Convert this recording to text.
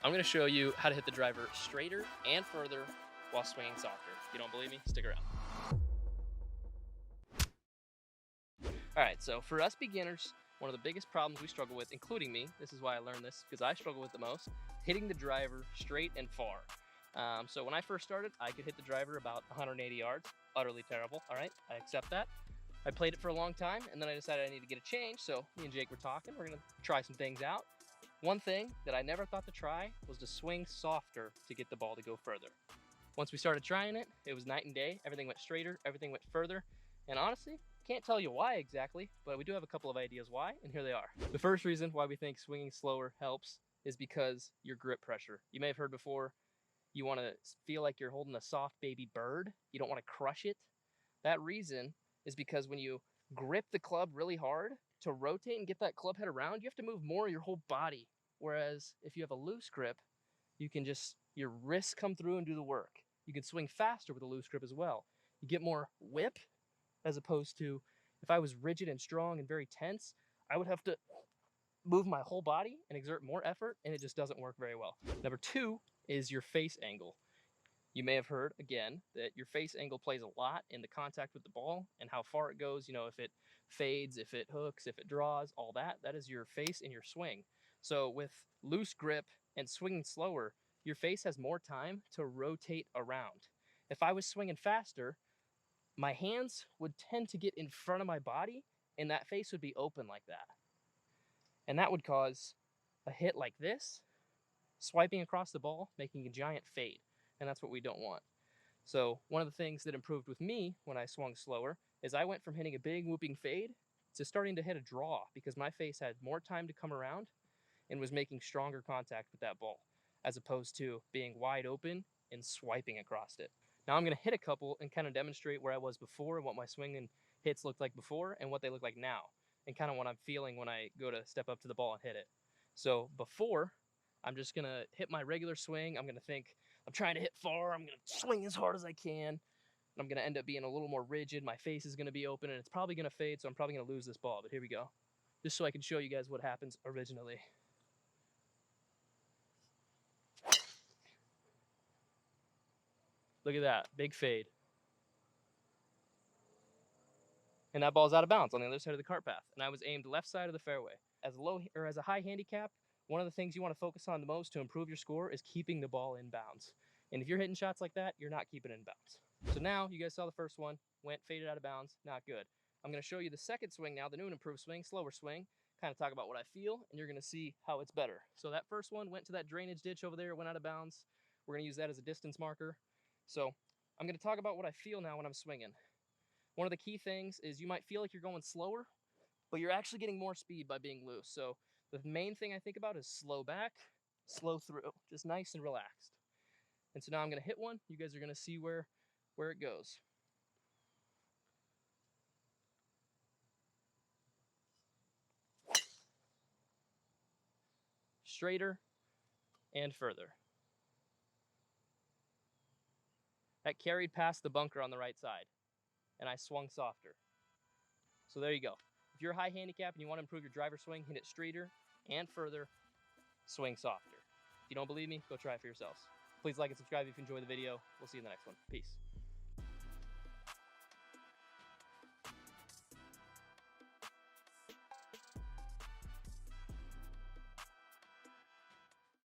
I'm going to show you how to hit the driver straighter and further while swinging softer. If you don't believe me, stick around. All right, so for us beginners, one of the biggest problems we struggle with, including me, this is why I learned this because I struggle with the most, hitting the driver straight and far. So when I first started, I could hit the driver about 180 yards. Utterly terrible. All right, I accept that. I played it for a long time, and then I decided I need to get a change. So me and Jake were talking. We're gonna try some things out. One thing that I never thought to try was to swing softer to get the ball to go further. Once we started trying it, it was night and day. Everything went straighter, everything went further. And honestly, can't tell you why exactly, but we do have a couple of ideas why, and here they are. The first reason why we think swinging slower helps is because your grip pressure. You may have heard before, you want to feel like you're holding a soft baby bird. You don't want to crush it. That reason is because when you grip the club really hard to rotate and get that club head around, you have to move more of your whole body. Whereas if you have a loose grip, you can just, your wrists come through and do the work. You can swing faster with a loose grip as well. You get more whip as opposed to if I was rigid and strong and very tense, I would have to move my whole body and exert more effort, and it just doesn't work very well. Number two is your face angle. You may have heard, again, that your face angle plays a lot in the contact with the ball and how far it goes. You know, if it fades, if it hooks, if it draws, all that, that is your face in your swing. So with loose grip and swinging slower, your face has more time to rotate around. If I was swinging faster, my hands would tend to get in front of my body and that face would be open like that. And that would cause a hit like this, swiping across the ball, making a giant fade. And that's what we don't want. So one of the things that improved with me when I swung slower is I went from hitting a big whooping fade to starting to hit a draw because my face had more time to come around and was making stronger contact with that ball as opposed to being wide open and swiping across it. Now I'm going to hit a couple and kind of demonstrate where I was before and what my swing and hits looked like before and what they look like now and kind of what I'm feeling when I go to step up to the ball and hit it. So before, I'm just going to hit my regular swing. I'm going to think I'm trying to hit far. I'm going to swing as hard as I can. And I'm going to end up being a little more rigid. My face is going to be open and it's probably going to fade. So I'm probably going to lose this ball, but here we go. Just so I can show you guys what happens originally. Look at that, big fade. And that ball's out of bounds on the other side of the cart path. And I was aimed left side of the fairway. As a low or as a high handicap, one of the things you want to focus on the most to improve your score is keeping the ball in bounds. And if you're hitting shots like that, you're not keeping it in bounds. So now you guys saw the first one, went faded out of bounds, not good. I'm going to show you the second swing now, the new and improved swing, slower swing, kind of talk about what I feel, and you're going to see how it's better. So that first one went to that drainage ditch over there, went out of bounds. We're going to use that as a distance marker. So I'm going to talk about what I feel now when I'm swinging. One of the key things is you might feel like you're going slower, but you're actually getting more speed by being loose. So the main thing I think about is slow back, slow through, just nice and relaxed. And so now I'm going to hit one. You guys are going to see where it goes. Straighter and further. That carried past the bunker on the right side, and I swung softer. So there you go. If you're a high handicap and you want to improve your driver swing, hit it straighter and further, swing softer. If you don't believe me, go try it for yourselves. Please like and subscribe if you enjoyed the video. We'll see you in the next one. Peace.